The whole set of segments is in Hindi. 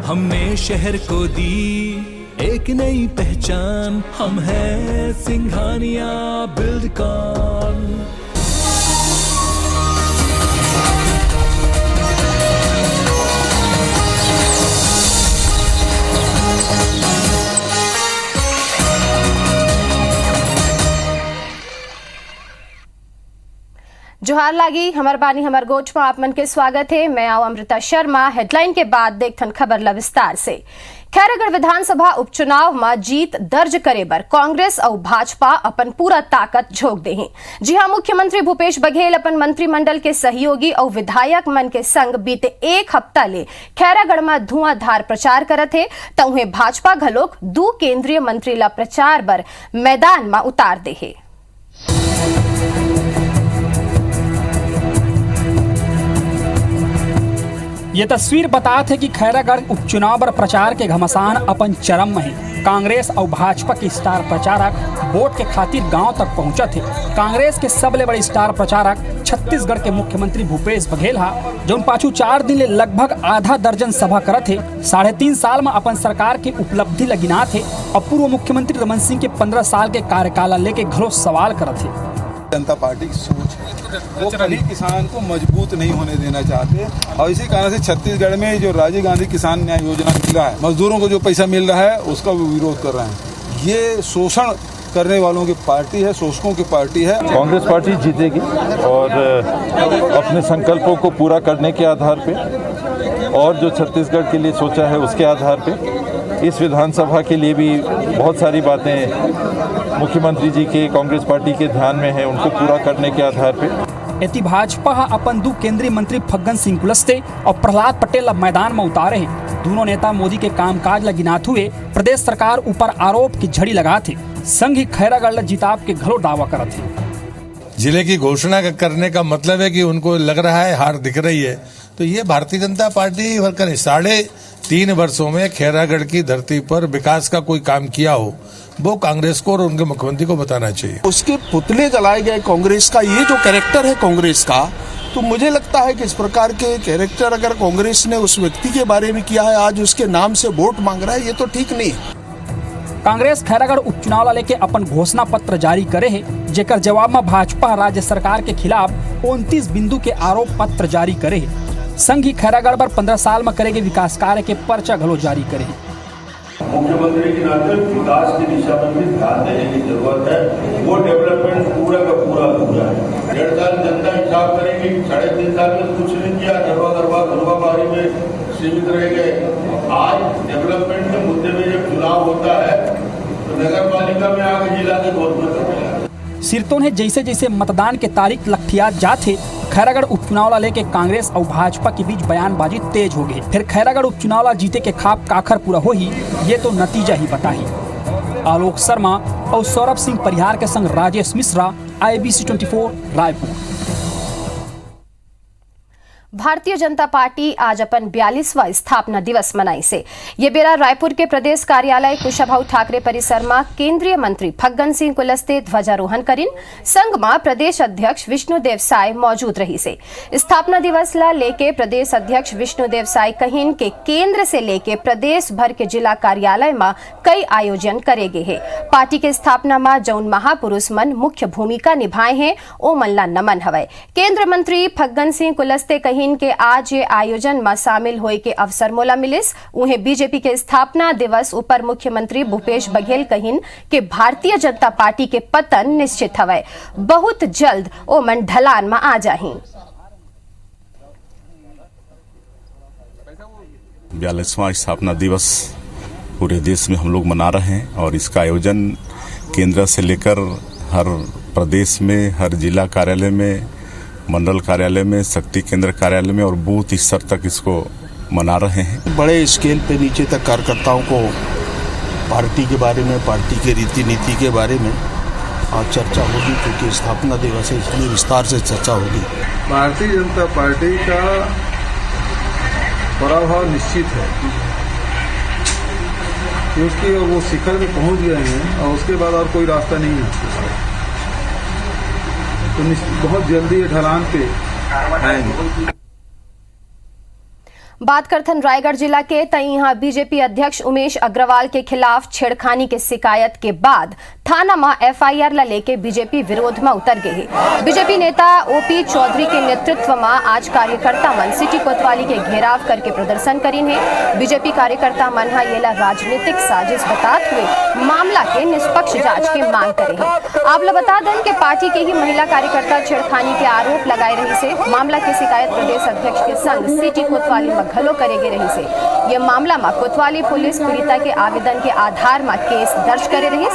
हमने शहर को दी एक नई पहचान, हम हैं सिंघानिया बिल्डकॉन। जोहार लागी हमार बानी हमार गोच में आप मन के स्वागत है। मैं आऊ अमृता शर्मा। हेडलाइन के बाद देखथन खबर ला विस्तार से। खैरागढ़ विधानसभा उपचुनाव में जीत दर्ज करे बर कांग्रेस और भाजपा अपन पूरा ताकत झोंक दे हैं। जी हां, मुख्यमंत्री भूपेश बघेल अपन मंत्रिमंडल के सहयोगी और विधायक मन के संग बीते एक हफ्ता ले खैरागढ़ में धुआंधार प्रचार करत है, तो उन्हें भाजपा घलोक 2 केंद्रीय मंत्री ला प्रचार बर मैदान में उतार दे है। ये तस्वीर बताते है कि खैरागढ़ उपचुनाव पर प्रचार के घमासान अपन चरम में है। कांग्रेस और भाजपा के स्टार प्रचारक वोट के खातिर गांव तक पहुंचे थे। कांग्रेस के सबले बड़े स्टार प्रचारक छत्तीसगढ़ के मुख्यमंत्री भूपेश बघेल हा, जो पाछू 4 दिन ले लगभग आधा दर्जन सभा करत थे। 3.5 साल में अपन सरकार के उपलब्धि लगिना थे और पूर्व मुख्यमंत्री रमन सिंह के 15 साल के कार्यकाल लेके घरो सवाल करत थे। जनता पार्टी की सोच है, वो कभी किसान को मजबूत नहीं होने देना चाहते और इसी कारण से छत्तीसगढ़ में जो राजीव गांधी किसान न्याय योजना मिल रहा है, मजदूरों को जो पैसा मिल रहा है उसका वो विरोध कर रहे हैं। ये शोषण करने वालों की पार्टी है, शोषकों की पार्टी है। कांग्रेस पार्टी जीतेगी और अपने संकल्पों को पूरा करने के आधार पे और जो छत्तीसगढ़ के लिए सोचा है उसके आधार पे इस विधानसभा के लिए भी बहुत सारी बातें मुख्यमंत्री जी के कांग्रेस पार्टी के ध्यान में है, उनको पूरा करने के आधार पे यति भाजपा अपन 2 केंद्रीय मंत्री फग्गन सिंह कुलस्ते और प्रहलाद पटेल मैदान में उतारे हैं। दोनों नेता मोदी के कामकाज ला गिनात हुए प्रदेश सरकार ऊपर आरोप की झड़ी लगा थे। संघ ही खैरागढ़ जिताब के घरो दावा करत थे। जिले की घोषणा करने का मतलब है कि उनको लग रहा है हार दिख रही है, तो ये भारतीय जनता पार्टी वर्कर 3.5 वर्षों में खैरागढ़ की धरती पर विकास का कोई काम किया हो वो कांग्रेस को और उनके मुख्यमंत्री को बताना चाहिए। उसके पुतले जलाए गए कांग्रेस का, ये जो कैरेक्टर है कांग्रेस का, तो मुझे लगता है कि इस प्रकार के कैरेक्टर अगर कांग्रेस ने उस व्यक्ति के बारे में किया है, आज उसके नाम से वोट मांग रहा है, ये तो ठीक नहीं है। कांग्रेस खैरागढ़ उपचुनाव ला लेके अपन घोषणा पत्र जारी करे है, जेकर जवाब में भाजपा राज्य सरकार के खिलाफ 29 बिंदु के आरोप पत्र जारी करे है। संघ ही खैरागढ़ पर 15 साल में करेगे विकास कार्य के पर्चा घलो जारी करे है। मुख्यमंत्री के नाते विकास की दिशा में भी ध्यान देने की जरूरत है। वो डेवलपमेंट पूरा का पूरा अधूरा है। 1.5 साल जनता हिसाब करेगी, 3.5 साल में कुछ नहीं किया, धरवाबारी में सीमित रह गए। आज डेवलपमेंट के मुद्दे में जब चुनाव होता है तो नगर पालिका में आगे जिला के वोट में करते हैं। सिरतों ने जैसे जैसे मतदान के तारीख लखियात जाते, खैरागढ़ उपचुनाव ला लेके कांग्रेस और भाजपा के बीच बयानबाजी तेज हो गई। फिर खैरागढ़ उपचुनाव ला जीते के खाप काखर पूरा हो ही, ये तो नतीजा ही बताही। आलोक शर्मा और सौरभ सिंह परिहार के संग राजेश मिश्रा, IBC 24 रायपुर। भारतीय जनता पार्टी आज अपन 42वां स्थापना दिवस मनाई से। ये बेरा रायपुर के प्रदेश कार्यालय कुशाभाऊ ठाकरे परिसर में केंद्रीय मंत्री फग्गन सिंह कुलस्ते ध्वजारोहण करिन। संघ में प्रदेश अध्यक्ष विष्णुदेव साय मौजूद रही से। स्थापना दिवस ला लेके प्रदेश अध्यक्ष विष्णुदेव साय कहिन के केंद्र से लेके प्रदेश भर के जिला कार्यालय में कई आयोजन करे गए है। पार्टी के स्थापना में जौन महापुरुष मन मुख्य भूमिका निभाए हैं ओ मन ला नमन हवय। केंद्र मंत्री फग्गन सिंह कुलस्ते के आज ये आयोजन में शामिल होए के अवसर मोला मिलिस। उन्हें बीजेपी के स्थापना दिवस ऊपर मुख्यमंत्री भूपेश बघेल कहिन के भारतीय जनता पार्टी के पतन निश्चित हवय, बहुत जल्द ओ मन ढलान में आ जाही। 42वां स्थापना दिवस पूरे देश में हम लोग मना रहे हैं और इसका आयोजन केंद्र से लेकर हर प्रदेश में, हर जिला कार्यालय में, मंडल कार्यालय में, शक्ति केंद्र कार्यालय में और बूथ स्तर तक इसको मना रहे हैं। बड़े स्केल पे नीचे तक कार्यकर्ताओं को पार्टी के बारे में, पार्टी के रीति नीति के बारे में आज चर्चा होगी, क्योंकि स्थापना दिवस है इसलिए विस्तार से चर्चा होगी। भारतीय जनता पार्टी का पराभव निश्चित है, क्योंकि वो शिखर में पहुंच गए हैं और उसके बाद और कोई रास्ता नहीं है, तो बहुत जल्दी ढलान पे आएंगे। बात करथन रायगढ़ जिला के तई यहाँ बीजेपी अध्यक्ष उमेश अग्रवाल के खिलाफ छेड़खानी के शिकायत के बाद थाना में एफआईआर ला लेके बीजेपी विरोध में उतर गए है। बीजेपी नेता ओपी चौधरी के नेतृत्व में आज कार्यकर्ता मन सिटी कोतवाली के घेराव करके प्रदर्शन करीन है। बीजेपी कार्यकर्ता मन ये राजनीतिक साजिश बताते हुए मामला के निष्पक्ष जांच के मांग करे है। आप लोग बता दें कि पार्टी के ही महिला कार्यकर्ता छेड़खानी के आरोप लगाए रही से मामला की शिकायत प्रदेश अध्यक्ष के संग सिटी कोतवाली में घलो करेगे रही से। ये मामला में कोतवाली पुलिस पीड़िता के आवेदन के आधार में केस दर्ज करे रही,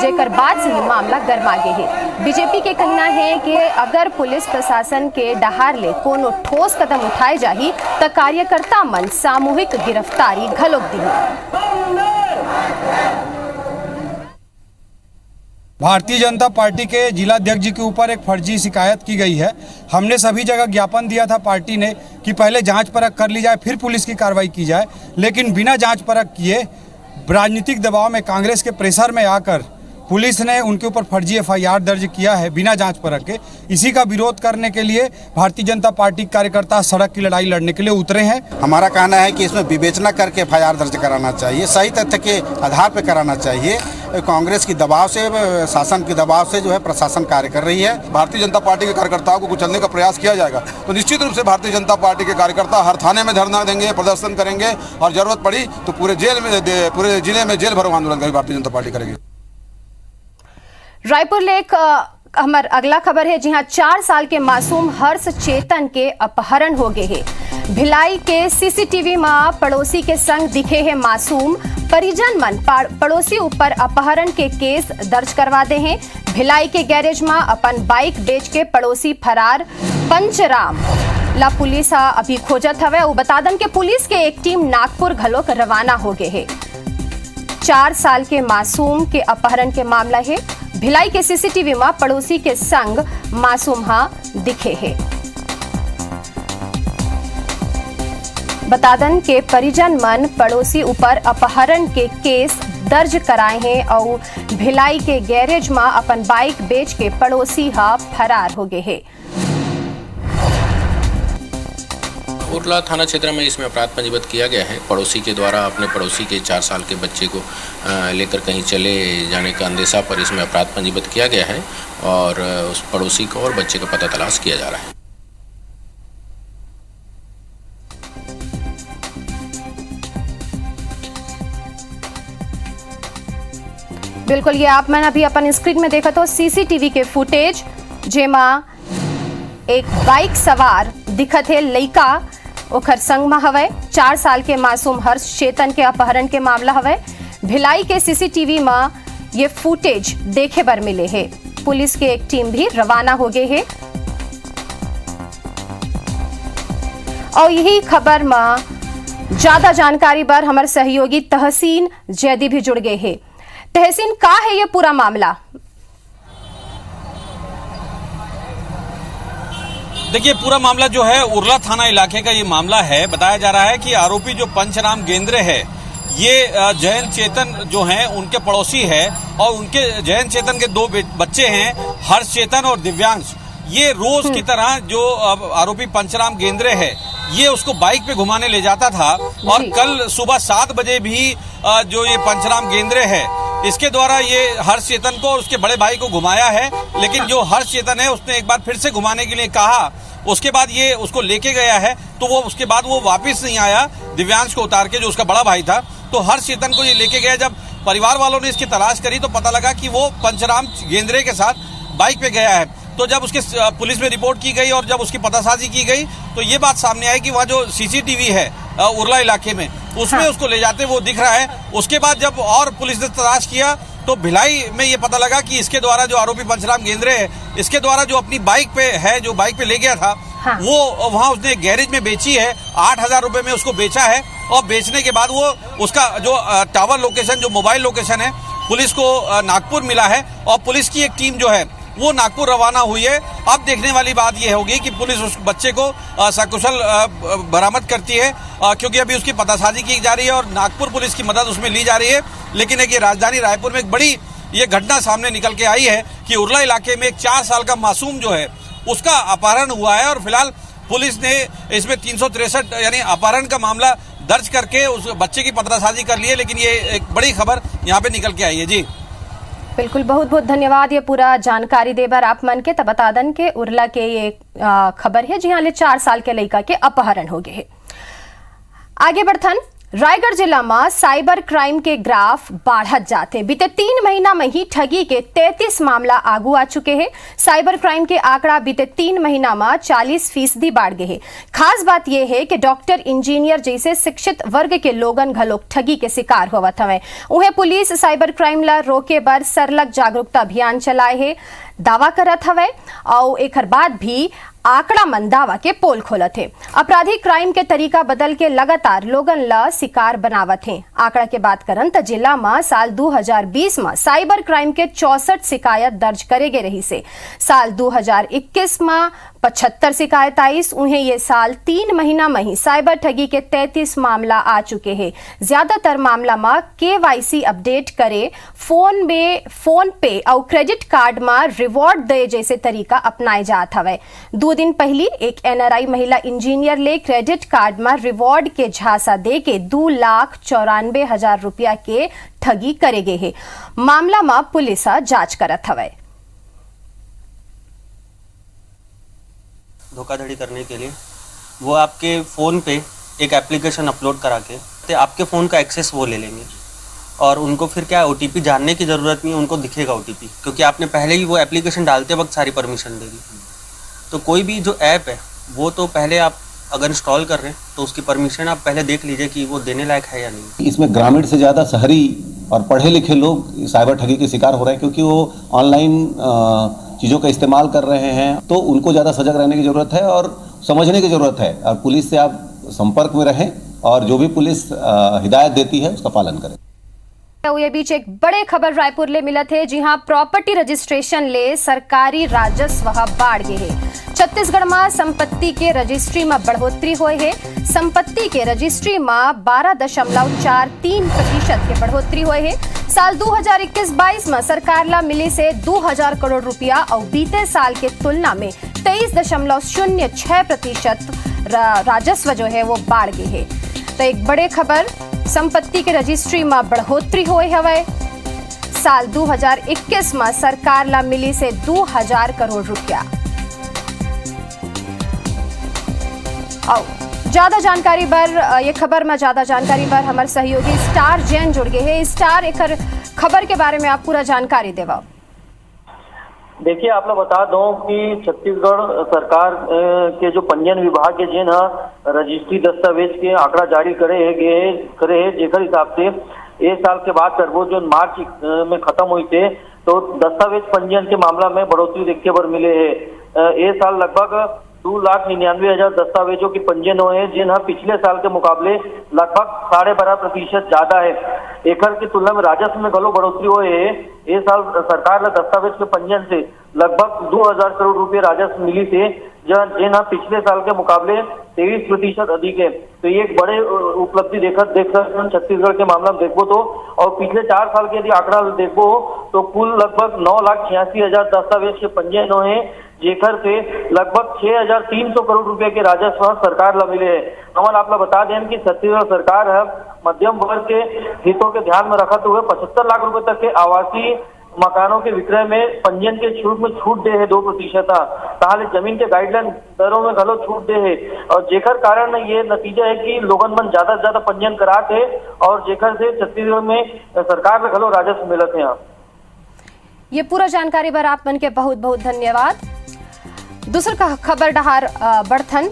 जेकर बाद से ये मामला गरमागे है। बीजेपी के कहना है कि अगर पुलिस प्रशासन के डहार ले कोनो ठोस कदम उठाए जाही तो कार्यकर्ता मन सामूहिक गिरफ्तारी घलोक दी। भारतीय जनता पार्टी के जिलाध्यक्ष जी के ऊपर एक फर्जी शिकायत की गई है। हमने सभी जगह ज्ञापन दिया था पार्टी ने कि पहले जांच परख कर ली जाए फिर पुलिस की कार्रवाई की जाए, लेकिन बिना जांच परख किए राजनीतिक दबाव में कांग्रेस के प्रेशर में आकर पुलिस ने उनके ऊपर फर्जी एफआईआर दर्ज किया है बिना जांच परख के। इसी का विरोध करने के लिए भारतीय जनता पार्टी कार्यकर्ता सड़क की लड़ाई लड़ने के लिए उतरे हैं। हमारा कहना है कि इसमें विवेचना करके एफआईआर दर्ज कराना चाहिए, सही तथ्य के आधार पर कराना चाहिए। कांग्रेस की दबाव से, शासन के दबाव से जो है प्रशासन कार्य कर रही है। भारतीय जनता पार्टी के कार्यकर्ताओं को कुचलने का प्रयास किया जाएगा तो निश्चित रूप से भारतीय जनता पार्टी के कार्यकर्ता हर थाने में धरना देंगे, प्रदर्शन करेंगे और जरूरत पड़ी तो पूरे जिले में जेल भरो आंदोलन करेगी भारतीय जनता पार्टी करेगी। रायपुर लेक हमार अगला खबर है, जहां 4 साल के मासूम हर्ष चेतन के अपहरण हो गए हैं। भिलाई के सीसीटीवी में पड़ोसी के संग दिखे हैं मासूम। परिजन मन पड़ोसी ऊपर अपहरण के केस दर्ज करवा दे हैं। भिलाई के गैरेज में अपन बाइक बेच के पड़ोसी फरार। पंचराम ला पुलिस अभी खोजत हवे। वो बता दन के पुलिस के एक टीम नागपुर घलोक रवाना हो गए है। 4 साल के मासूम के अपहरण के मामला है। भिलाई के सीसीटीवी में पड़ोसी के संग मासूम दिखे है। बता दन के परिजन मन पड़ोसी ऊपर अपहरण के केस दर्ज कराए हैं और भिलाई के गैरेज में अपन बाइक बेच के पड़ोसी फरार हो गए हैं। उरला थाना क्षेत्र में इसमें अपराध पंजीबद्ध किया गया है। पड़ोसी के द्वारा अपने पड़ोसी के 4 साल के बच्चे को लेकर कहीं चले जाने का अंदेशा पर इसमें अपराध पंजीबद्ध किया गया है और उस पड़ोसी को और बच्चे का पता तलाश किया जा रहा है। बिल्कुल, ये आप मैंने अभी अपन स्क्रीन में देखा तो सीसीटीवी के फुटेज जेमा एक बाइक सवार दिखत है लइका ओखर संग में हवे। 4 साल के मासूम हर्ष चेतन के अपहरण के मामला हवे। भिलाई के सीसीटीवी में ये फुटेज देखे बर मिले है। पुलिस के एक टीम भी रवाना हो गए है और यही खबर में ज्यादा जानकारी बर हमारे सहयोगी तहसीन जैदी भी जुड़ गए है। तहसीन, का है ये पूरा मामला? देखिए, पूरा मामला जो है उरला थाना इलाके का ये मामला है। बताया जा रहा है कि आरोपी जो पंचराम गेंद्रे है ये जयंत चेतन जो हैं उनके पड़ोसी है और उनके जयंत चेतन के 2 बच्चे हैं, हर्ष चेतन और दिव्यांश। ये रोज की तरह जो आरोपी पंचराम गेंद्रे है ये उसको बाइक पे घुमाने ले जाता था और कल सुबह 7 बजे भी जो ये पंचराम गेंद्रे है इसके द्वारा ये हर्ष चेतन को और उसके बड़े भाई को घुमाया है। लेकिन जो हर्ष चेतन है उसने एक बार फिर से घुमाने के लिए कहा, उसके बाद ये उसको लेके गया है तो वो उसके बाद वो वापस नहीं आया दिव्यांश को उतार के, जो उसका बड़ा भाई था। तो हर्ष चेतन को ये लेके गया। जब परिवार वालों ने इसकी तलाश करी तो पता लगा कि वो पंचराम गेंद्रे के साथ बाइक पे गया है। तो जब उसके पुलिस में रिपोर्ट की गई और जब उसकी पतासाजी की गई तो ये बात सामने आई कि वहाँ जो सीसीटीवी है उरला इलाके में उसमें उसको ले जाते वो दिख रहा है। उसके बाद जब और पुलिस ने तलाश किया तो भिलाई में ये पता लगा कि इसके द्वारा जो आरोपी पंचराम गेंद्रे है इसके द्वारा जो अपनी बाइक पे है, जो बाइक पे ले गया था वो वहाँ उसने गैरेज में बेची है। 8,000 रुपए में उसको बेचा है और बेचने के बाद वो उसका जो टावर लोकेशन, जो मोबाइल लोकेशन है, पुलिस को नागपुर मिला है और पुलिस की एक टीम जो है वो नागपुर रवाना हुई है। अब देखने वाली बात यह होगी कि पुलिस उस बच्चे को सकुशल बरामद करती है क्योंकि अभी उसकी पतासाजी की जा रही है और नागपुर पुलिस की मदद उसमें ली जा रही है। लेकिन एक ये राजधानी रायपुर में एक बड़ी ये घटना सामने निकल के आई है कि उरला इलाके में एक 4 साल का मासूम जो है उसका अपहरण हुआ है और फिलहाल पुलिस ने इसमें 363 यानी अपहरण का मामला दर्ज करके उस बच्चे की पर्दासाजी कर ली है। लेकिन ये एक बड़ी खबर यहाँ पे निकल के आई है। जी बिल्कुल, बहुत बहुत धन्यवाद ये पूरा जानकारी देबर आप मन के तब बता दन के उरला के ये खबर है जी हाँ 4 साल के लड़का के अपहरण हो गए। आगे बढ़थन, रायगढ़ जिला में साइबर क्राइम के ग्राफ बढ़त जाते। बीते 3 महीना में ही ठगी के 33 मामला आगू आ चुके हैं। साइबर क्राइम के आंकड़ा बीते 3 महीना में 40% बढ़ गए हैं। खास बात यह है कि डॉक्टर, इंजीनियर जैसे शिक्षित वर्ग के लोगन घलोक ठगी के शिकार होवत हवे। उन्हें पुलिस साइबर क्राइम ला रोके बर सरलग जागरूकता अभियान चलाए है, दावा करत हवे और एक बाद भी आंकड़ा मंदावा के पोल खोलत है। अपराधी क्राइम के तरीका बदल के लगातार लोगन ला शिकार बनावत हैं। आंकड़ा के बात करन तो जिला में साल 2020 में साइबर क्राइम के 64 शिकायत दर्ज करे गए रही से। साल 2021 में 75 शिकायत आई। उन्हें ये साल 3 महीना में ही साइबर ठगी के 33 मामला आ चुके हैं। ज्यादातर मामला में KYC अपडेट करे, फोन पे और क्रेडिट कार्ड में रिवॉर्ड दे जैसे तरीका अपनाए जात हवे। 2 दिन पहले एक NRI महिला इंजीनियर ले क्रेडिट कार्ड में रिवॉर्ड के झांसा दे के 2,94,000 रुपया के ठगी करे गए है। मामला में पुलिस जांच करत हवे। धोखाधड़ी करने के लिए वो आपके फ़ोन पे एक एप्लीकेशन अपलोड करा के तो आपके फ़ोन का एक्सेस वो ले लेंगे और उनको फिर क्या OTP जानने की ज़रूरत नहीं है, उनको दिखेगा OTP क्योंकि आपने पहले ही वो एप्लीकेशन डालते वक्त सारी परमिशन दे दी। तो कोई भी जो ऐप है वो तो पहले आप अगर इंस्टॉल कर रहे हैं तो उसकी परमिशन आप पहले देख लीजिए कि वो देने लायक है या नहीं। इसमें ग्रामीण से ज़्यादा शहरी और पढ़े लिखे लोग साइबर ठगी के शिकार हो रहे हैं क्योंकि वो ऑनलाइन चीज़ों का इस्तेमाल कर रहे हैं। तो उनको ज़्यादा सजग रहने की ज़रूरत है और समझने की ज़रूरत है और पुलिस से आप संपर्क में रहें और जो भी पुलिस हिदायत देती है उसका पालन करें। ये बीच एक बड़े खबर रायपुर ले मिलत है। जी हाँ, प्रॉपर्टी रजिस्ट्रेशन ले सरकारी राजस्व बढ़ गए है। छत्तीसगढ़ में संपत्ति के रजिस्ट्री में बढ़ोतरी हुई है। संपत्ति के रजिस्ट्री में 12.43% के बढ़ोतरी हुई है। साल 2021-22 में सरकार ला मिली से 2,000 करोड़ रुपया और बीते साल के तुलना में 23.06% राजस्व जो है वो बढ़ गए है। तो एक बड़े खबर, संपत्ति के रजिस्ट्री में बढ़ोतरी हुई हवे। साल 2021 में सरकार ला मिली से 2,000 करोड़ रुपया। और ज्यादा जानकारी पर ये खबर में ज्यादा जानकारी पर हमारे सहयोगी स्टार जैन जुड़ गए हैं। स्टार, एक खबर के बारे में आप पूरा जानकारी देवा। देखिए, आप लोग बता दो कि छत्तीसगढ़ सरकार के जो पंजीयन विभाग के जिन रजिस्ट्री दस्तावेज के आंकड़ा जारी करे है जेकर हिसाब से एक साल के बाद करबो जो मार्च में खत्म हुई थे तो दस्तावेज पंजीयन के मामला में बढ़ोतरी देखने पर मिले है। ये साल लगभग 2,99,000 दस्तावेजों की पंजीयन हुए हैं जिन पिछले साल के मुकाबले लगभग 12.5% ज्यादा है। एकड़ की तुलना में राजस्व में गलो बढ़ोतरी हुए है। इस साल सरकार ने दस्तावेज के पंजीयन से लगभग 2,000 करोड़ रुपए राजस्व मिली थे जिन पिछले साल के मुकाबले 23% अधिक है। तो ये एक बड़े उपलब्धि देख सकते छत्तीसगढ़ के मामला में देखो तो। और पिछले 4 साल के यदि आंकड़ा देखो तो कुल लगभग 9,86,000 दस्तावेज के पंजीयन हुए हैं जेकर से लगभग 6,300 करोड़ रुपए के राजस्व सरकार ला मिले है। अमन आप लोग बता दें कि छत्तीसगढ़ सरकार है मध्यम वर्ग के हितों के ध्यान में रखते हुए 75 लाख रुपए तक के आवासीय मकानों के विक्रय में पंजीयन के शुल्क में छूट दे है 2%। ताले जमीन के गाइडलाइन दरों में गलो छूट दे है और जेकर कारण ये नतीजा है कि लोगन मन ज्यादा से ज्यादा पंजीयन कराते है और जेकर से छत्तीसगढ़ में सरकार में गलो राजस्व मिलते हैं। ये पूरा जानकारी पर आप मन के बहुत बहुत धन्यवाद। दूसरा खबर डहार बढ़थन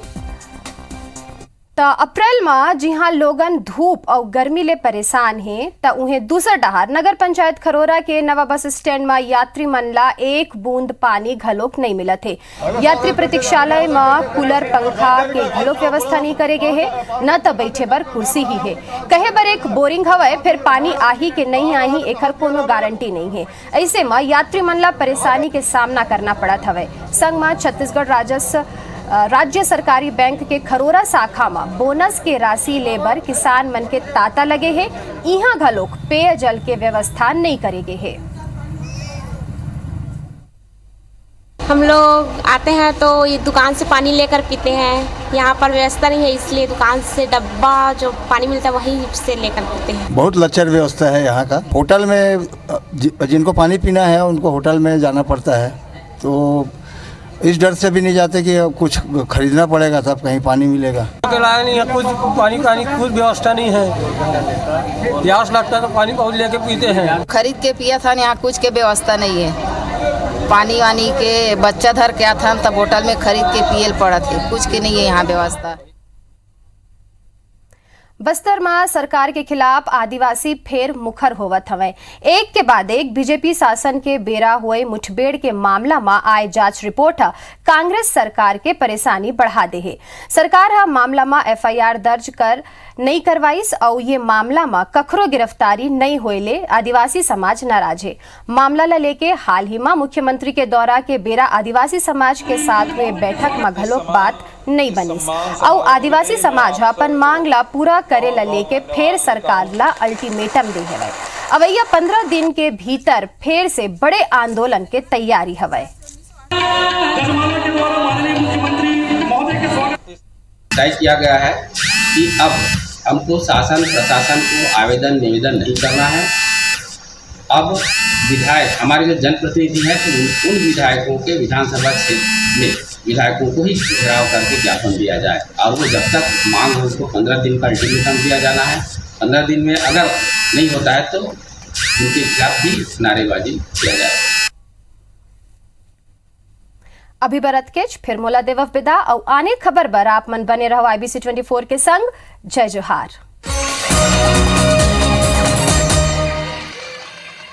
तो अप्रैल में जहाँ लोगन धूप और गर्मी ले परेशान हैं तो उन्हें दूसर डहार नगर पंचायत खरोरा के नवा बस स्टैंड में यात्री मन ला एक बूंद पानी घलोक नहीं मिला थे। यात्री प्रतीक्षालय में कूलर पंखा के घलोक व्यवस्था नहीं करे गए है, न तो बैठे बर कुर्सी ही है। कहे बर एक बोरिंग हवे फिर पानी आही के नहीं आही एकर कोनो गारंटी नहीं है। ऐसे में यात्री मन ला परेशानी के सामना करना पड़त हवे। संग में छत्तीसगढ़ राज्य सरकारी बैंक के खरोरा शाखा में बोनस के राशि लेबर किसान मन के ताता लगे है। यहाँ घलोक पेयजल के व्यवस्था नहीं करे गए है। हम लोग आते हैं तो ये दुकान से पानी लेकर पीते हैं। यहाँ पर व्यवस्था नहीं है, इसलिए दुकान से डब्बा जो पानी मिलता है वहीं से लेकर पीते हैं। बहुत लचर व्यवस्था है यहाँ का। होटल में जिनको पानी पीना है उनको होटल में जाना पड़ता है, तो इस डर से भी नहीं जाते कि कुछ खरीदना पड़ेगा तब कहीं पानी मिलेगा। नहीं है, कुछ पानी कुछ व्यवस्था नहीं है। प्यास लगता है तो पानी बहुत लेके पीते हैं। खरीद के पिया था, यहाँ कुछ के व्यवस्था नहीं है। पानी वानी के बच्चा धर के था, तब होटल में खरीद के पियल पड़ा थे, कुछ के नहीं है यहाँ व्यवस्था। बस्तर में सरकार के खिलाफ आदिवासी फेर मुखर होवत हवे। एक के बाद एक बीजेपी शासन के बेरा हुए मुठभेड़ के मामला में आए जांच रिपोर्ट कांग्रेस सरकार के परेशानी बढ़ा दे है। सरकार हा मामला में एफआईआर दर्ज कर नहीं करवाइस और ये मामला में कखरो गिरफ्तारी नहीं होइले आदिवासी समाज नाराज है। मामला ला लेके हाल ही में मुख्यमंत्री के दौरा के बेरा आदिवासी समाज के साथ हुए बैठक में घलोक बात नहीं बनिस और आदिवासी समाज अपन मांग ला पूरा करे ला लेके फिर सरकार ला अल्टीमेटम दे हवे। अवैया 15 दिन के भीतर फिर से बड़े आंदोलन के तैयारी हवे। तय किया गया है कि अब हमको शासन प्रशासन को आवेदन निवेदन नहीं करना है। अब विधायक हमारे जो जनप्रतिनिधि हैं तो उन विधायकों के विधानसभा क्षेत्र में विधायकों को ही घेराव करके ज्ञापन दिया जाए और वो जब तक मांग हो उसको 15 दिन का अल्टीमेटम दिया जाना है। 15 दिन में अगर नहीं होता है तो उनके खिलाफ भी नारेबाजी किया जाए। अभी बरत के फिर मोला देवफ विदा और आने खबर बर आप मन बने रहो IBC 24 के संग। जय जोहार।